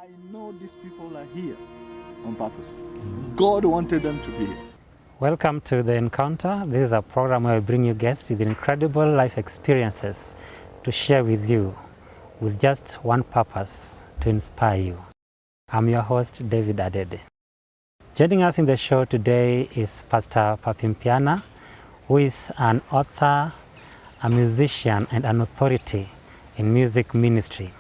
I know these people are here on purpose. God wanted them to be here. Welcome to The Encounter. This is a program where we bring you guests with incredible life experiences to share with you with just one purpose, to inspire you. I'm your host, David Adede. Joining us in the show today is Pastor Papimpiana, who is an author, a musician, and an authority in music ministry.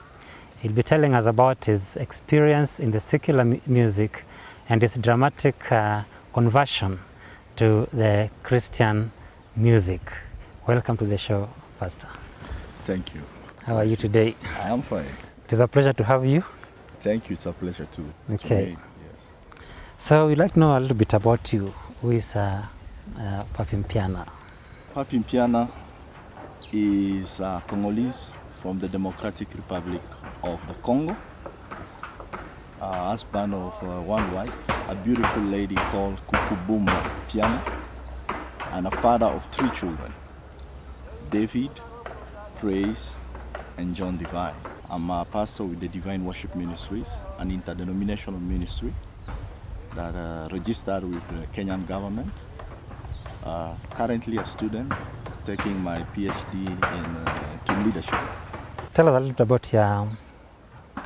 He'll be telling us about his experience in the secular music and his dramatic conversion to the Christian music. Welcome to the show, Pastor. Thank you. How are you today? I am fine. It is a pleasure to have you. Thank you. It's a pleasure too. Okay. Yes. So we'd like to know a little bit about you. Who is Papimpiana? Papimpiana is a Congolese from the Democratic Republic of the Congo. Husband of one wife, a beautiful lady called Kukubumba Piana, and a father of 3 children, David, Praise, and John Divine. I'm a pastor with the Divine Worship Ministries, an interdenominational ministry that registered with the Kenyan government. Currently a student taking my PhD in leadership. Tell us a little bit about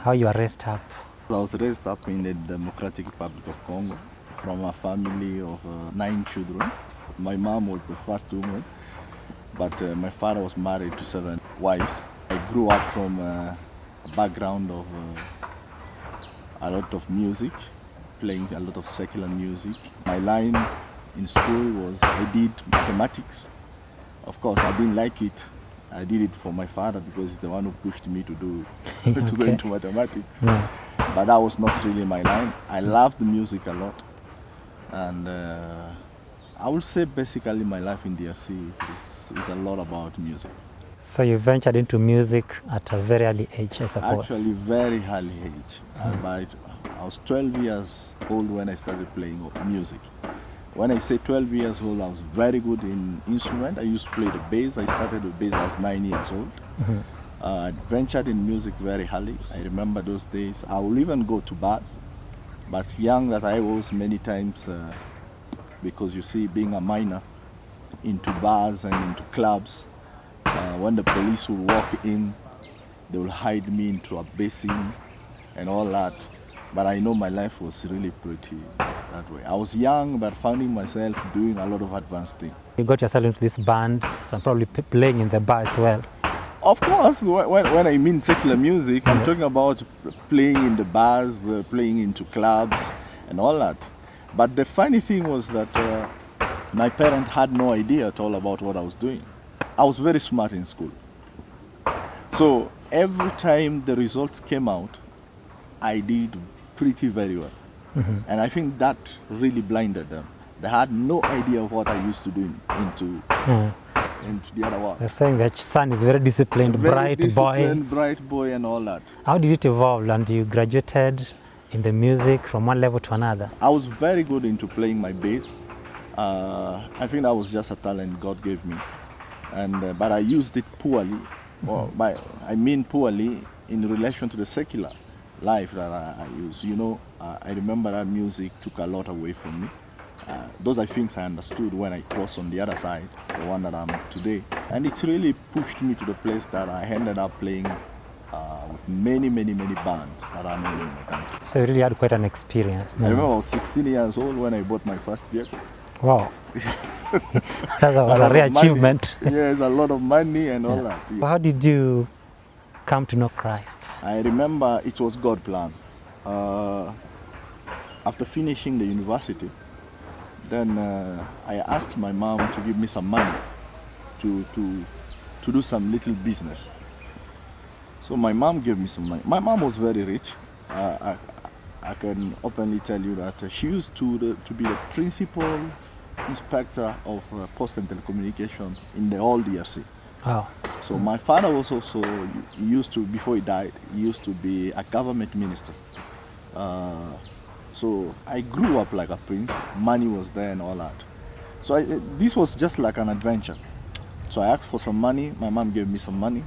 how you are raised up. I was raised up in the Democratic Republic of Congo from a family of 9 children. My mom was the first woman, but my father was married to 7 wives. I grew up from a background of a lot of music, playing a lot of secular music. My line in school was I did mathematics. Of course, I didn't like it. I did it for my father because he's the one who pushed me to do to go into mathematics. Yeah. But that was not really my line. I loved music a lot, and I would say basically my life in DRC is a lot about music. So you ventured into music at a very early age, I suppose. Actually, very early age. I was 12 years old when I started playing music. When I say 12 years old, I was very good in instrument. I used to play the bass. I started with bass, I was 9 years old. I ventured in music very early. I remember those days. I would even go to bars. But young that I was, many times, because you see, being a minor, into bars and into clubs, when the police would walk in, they would hide me into a basin and all that. But I know my life was really pretty that way. I was young, but finding myself doing a lot of advanced things. You got yourself into these bands and probably playing in the bar as well. Of course, when I mean secular music, I'm talking about playing in the bars, playing into clubs and all that. But the funny thing was that my parents had no idea at all about what I was doing. I was very smart in school. So every time the results came out, I did pretty very well. And I think that really blinded them. They had no idea of what I used to do into the other world. They're saying that son is very disciplined, very bright boy and all that. How did it evolve and you graduated in the music from one level to another? I was very good into playing my bass. I think that was just a talent God gave me. And but I used it poorly. I mean poorly in relation to the secular life that I use. You know, I remember that music took a lot away from me. Those are things I understood when I crossed on the other side, the one that I'm today. And it's really pushed me to the place that I ended up playing with many bands that are known in my country. So you really had quite an experience. I remember I was 16 years old when I bought my first vehicle. Wow. That was a rare achievement. Yes, a lot of money and all that. Yeah. How did you come to know Christ? I remember it was God's plan. After finishing the university, then I asked my mom to give me some money to do some little business. So my mom gave me some money. My mom was very rich. I can openly tell you that she used to be the principal inspector of post and telecommunication in the whole DRC. Wow. So my father was also, used to, before he died, he used to be a government minister. So I grew up like a prince. Money was there and all that. So this was just like an adventure. So I asked for some money. My mom gave me some money.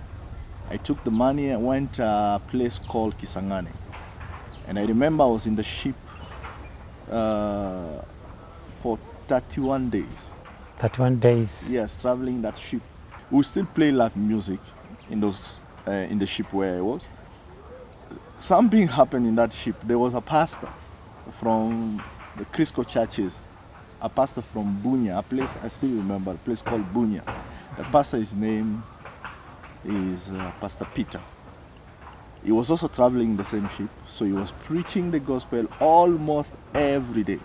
I took the money and went to a place called Kisangani. And I remember I was in the ship for 31 days. 31 days. Yes, traveling that ship. We still play live music in the ship where I was. Something happened in that ship. There was a pastor from the Crisco churches, a pastor from Bunya, a place I still remember, a place called Bunya. The pastor, his name is Pastor Peter. He was also traveling in the same ship, so he was preaching the gospel almost every day.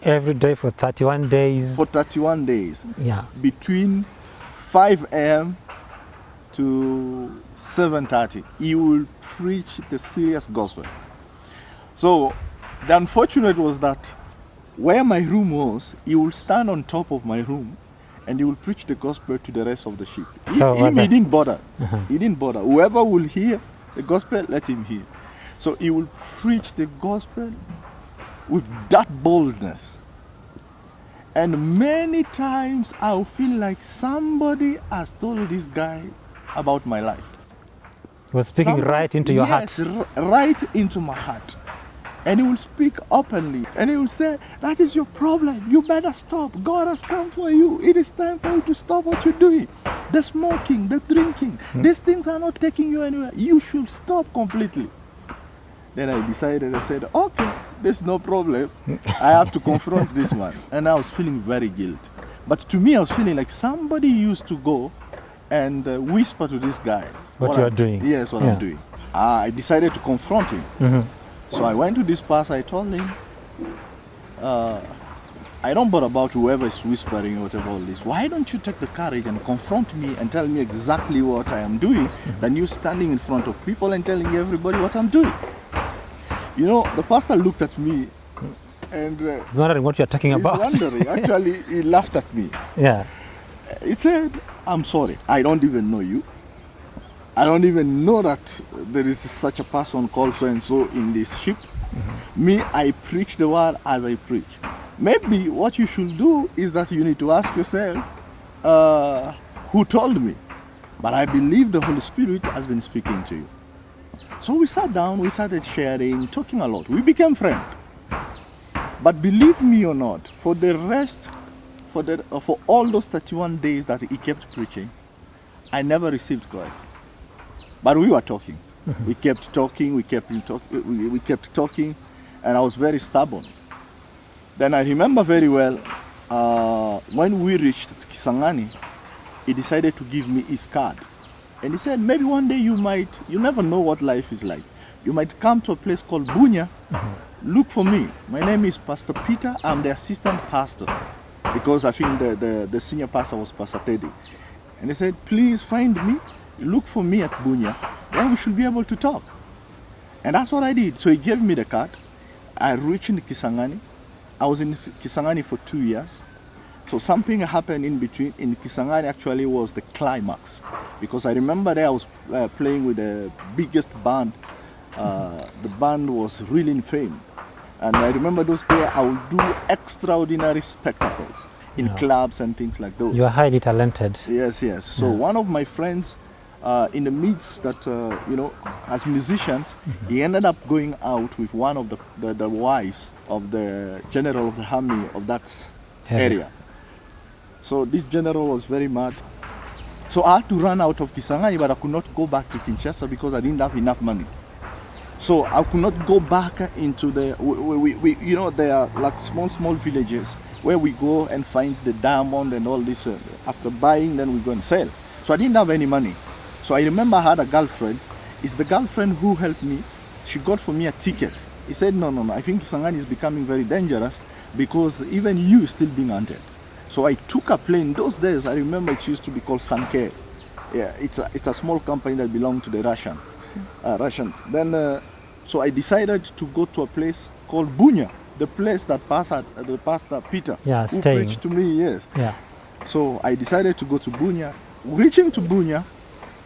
Every day for 31 days. For 31 days. Yeah. Between 5 a.m. to 7:30, he will preach the serious gospel. So the unfortunate was that where my room was, he will stand on top of my room and he will preach the gospel to the rest of the ship. He didn't bother. He didn't bother. Whoever will hear the gospel, let him hear. So he will preach the gospel with that boldness. And many times I'll feel like somebody has told this guy about my life. He was speaking right into your heart. Yes, right into my heart. And he will speak openly. And he will say, that is your problem. You better stop. God has come for you. It is time for you to stop what you're doing. The smoking, the drinking. These things are not taking you anywhere. You should stop completely. Then I decided, I said, okay, there's no problem. I have to confront this man. And I was feeling very guilty. But to me, I was feeling like somebody used to go and whisper to this guy. What you are doing. Yes, what I'm doing. I decided to confront him. So I went to this pastor, I told him, I don't bother about whoever is whispering or whatever all this. Why don't you take the courage and confront me and tell me exactly what I am doing than you standing in front of people and telling everybody what I'm doing? You know, the pastor looked at me and He's wondering what you're talking about. He's wondering. Actually, he laughed at me. Yeah. He said, I'm sorry, I don't even know you. I don't even know that there is such a person called so-and-so in this ship. Me, I preach the word as I preach. Maybe what you should do is that you need to ask yourself, who told me? But I believe the Holy Spirit has been speaking to you. So we sat down, we started sharing, talking a lot. We became friends. But believe me or not, for the rest, for all those 31 days that he kept preaching, I never received Christ. But we were talking. We kept talking, we kept talking, and I was very stubborn. Then I remember very well, when we reached Kisangani, he decided to give me his card. And he said, maybe one day you never know what life is like. You might come to a place called Bunya, look for me. My name is Pastor Peter, I'm the assistant pastor. Because I think the senior pastor was Pastor Teddy. And he said, please find me, look for me at Bunya, then we should be able to talk. And that's what I did. So he gave me the card. I reached in Kisangani. I was in Kisangani for 2 years. So something happened in between. In Kisangani actually was the climax. Because I remember there I was playing with the biggest band. The band was really in fame. And I remember those days I would do extraordinary spectacles in clubs and things like those. You are highly talented. Yes, yes. So one of my friends, in the midst that, as musicians, he ended up going out with one of the wives of the general of the army of that area. So this general was very mad. So I had to run out of Kisangani, but I could not go back to Kinshasa because I didn't have enough money. So I could not go back into there are like small villages where we go and find the diamond and all this. After buying, then we go and sell. So I didn't have any money. So I remember I had a girlfriend. It's the girlfriend who helped me. She got for me a ticket. He said, no, I think Kisangani is becoming very dangerous because even you still being hunted. So I took a plane. Those days, I remember it used to be called Sanke. Yeah, it's a small company that belonged to the Russians. Then, so I decided to go to a place called Bunya, the place that Pastor Peter, who preached to me, yes. Yeah. So I decided to go to Bunya. Reaching to Bunya,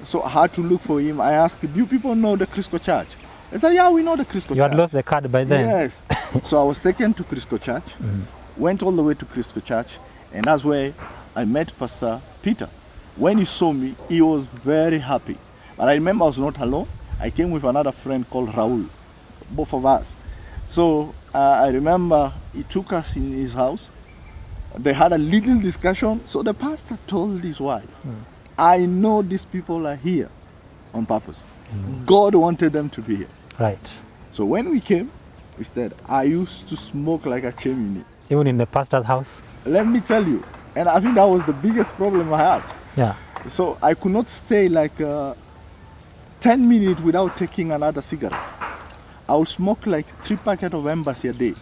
so I had to look for him. I asked, do you people know the Crisco Church? I said, yeah, we know the Crisco Church. You had lost the card by then? Yes. So I was taken to Crisco Church, went all the way to Crisco Church, and that's where I met Pastor Peter. When he saw me, he was very happy. But I remember I was not alone. I came with another friend called Raul, both of us. So I remember he took us in his house. They had a little discussion. So the pastor told his wife, I know these people are here on purpose. God wanted them to be here. Right. So when we came, we said, I used to smoke like a chimney. Even in the pastor's house? Let me tell you, and I think that was the biggest problem I had. Yeah. So I could not stay like 10 minutes without taking another cigarette. I would smoke like 3 packets of Embassy a day.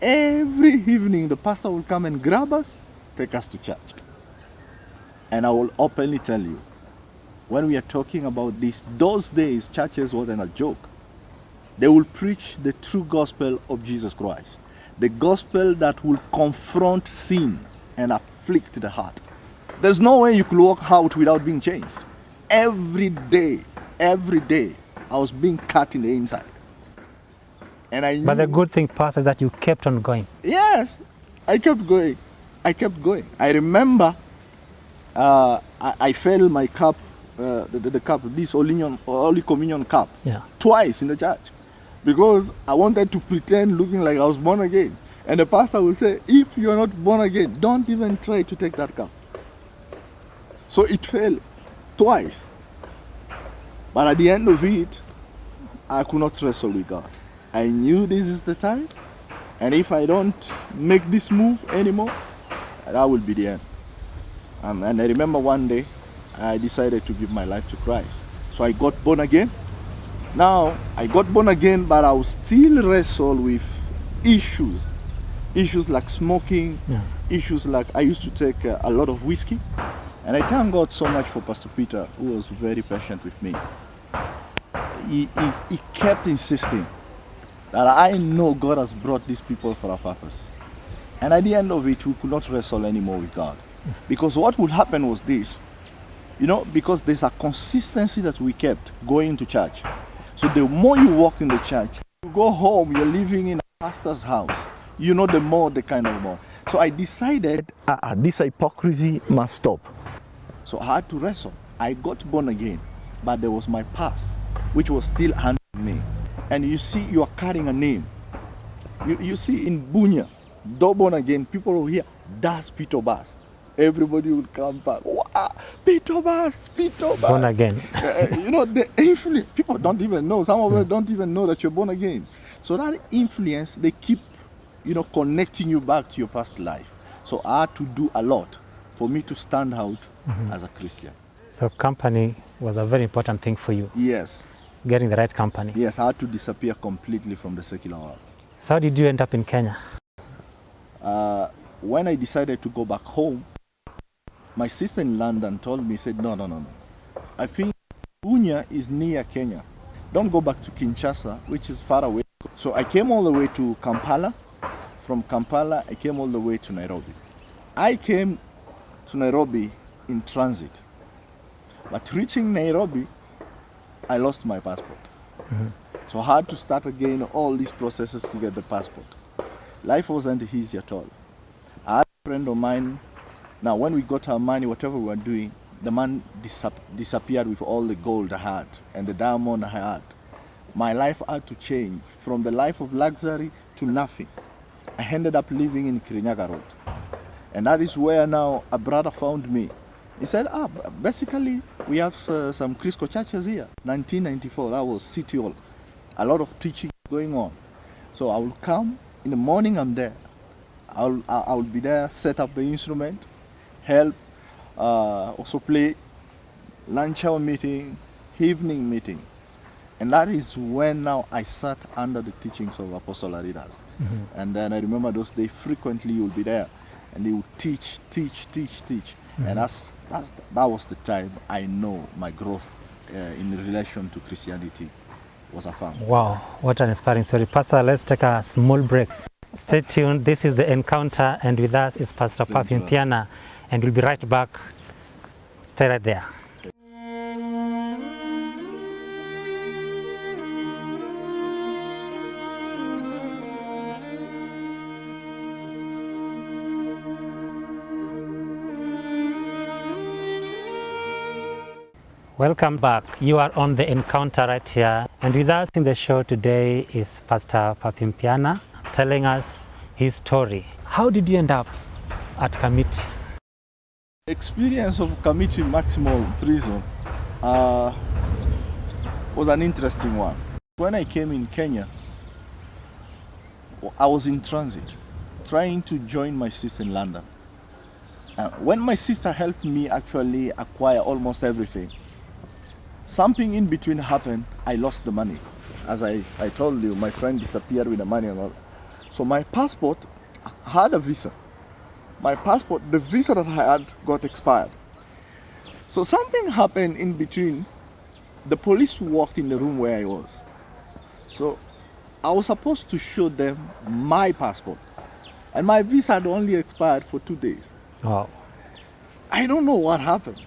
Every evening, the pastor will come and grab us, take us to church. And I will openly tell you, when we are talking about this, those days, churches wasn't a joke. They will preach the true gospel of Jesus Christ. The gospel that will confront sin and afflict the heart. There's no way you could walk out without being changed. Every day, I was being cut in the inside. And I knew, But the good thing, Pastor, is that you kept on going. yes, I kept going. I remember I filled my cup, the cup, this Holy Communion cup, twice in the church. Because I wanted to pretend looking like I was born again. And the pastor will say, if you're not born again, don't even try to take that cup. So it fell twice. But at the end of it, I could not wrestle with God. I knew this is the time. And if I don't make this move anymore, that will be the end. And I remember one day, I decided to give my life to Christ. So I got born again. Now, I got born again, but I will still wrestle with issues. Issues like smoking, issues like I used to take a lot of whiskey. And I thank God so much for Pastor Peter, who was very patient with me. He kept insisting that I know God has brought these people for a purpose. And at the end of it, we could not wrestle anymore with God. Because what would happen was this, because there's a consistency that we kept going to church. So the more you walk in the church, you go home, you're living in a pastor's house, the more the kind of more. So I decided this hypocrisy must stop. So I had to wrestle. I got born again, but there was my past, which was still handling me. And you see, you are carrying a name. You see in Bunya, though born again, people will hear, that's Peter Bass. Everybody will come back. Wow, Peter Bass. Born again. The influence, people don't even know. Some of them don't even know that you're born again. So that influence, they keep, connecting you back to your past life. So I had to do a lot for me to stand out as a Christian. So company was a very important thing for you. Yes. Getting the right company. Yes, I had to disappear completely from the secular world. So how did you end up in Kenya? When I decided to go back home, my sister in London told me, said, no. I think Bunya is near Kenya. Don't go back to Kinshasa, which is far away. So I came all the way to Kampala. From Kampala, I came all the way to Nairobi. I came to Nairobi in transit. But reaching Nairobi, I lost my passport. So I had to start again all these processes to get the passport. Life wasn't easy at all. I had a friend of mine. Now, when we got our money, whatever we were doing, the man disappeared with all the gold I had and the diamond I had. My life had to change from the life of luxury to nothing. I ended up living in Kirinyaga Road. And that is where now a brother found me. He said, basically, we have some Crisco churches here. 1994, that was City Hall. A lot of teaching going on. So I will come, in the morning I'm there. I will be there, set up the instrument, help, also play, lunch hour meeting, evening meeting. And that is when now I sat under the teachings of Apostle Aridas. And then I remember those days, frequently you will be there. And they would teach. And that was the time I know my growth in relation to Christianity was affirmed. Wow, what an inspiring story. Pastor, let's take a small break. Stay tuned. This is The Encounter, and with us is Pastor Papin Piana, and we'll be right back. Stay right there. Welcome back. You are on The Encounter right here And with us in the show today is Pastor Papimpiana telling us his story. How did you end up at Kamiti? Experience of Kamiti Maximum Prison was an interesting one. When I came in Kenya, I was in transit, trying to join my sister in London. When my sister helped me actually acquire almost everything, something in between happened. I lost the money. As I told you, my friend disappeared with the money and all. So my passport had a visa. The visa that I had got expired. So something happened in between. The police walked in the room where I was. So I was supposed to show them my passport. And my visa had only expired for 2 days. Wow. I don't know what happened.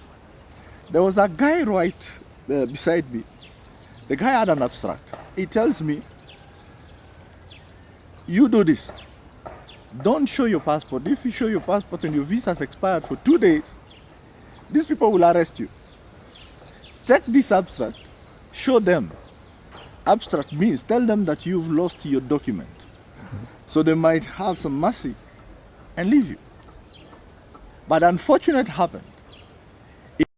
There was a guy right beside me. The guy had an abstract. He tells me, you do this. Don't show your passport. If you show your passport and your visa has expired for 2 days, these people will arrest you. Take this abstract, show them. Abstract means tell them that you've lost your document. So they might have some mercy and leave you. But unfortunate happened.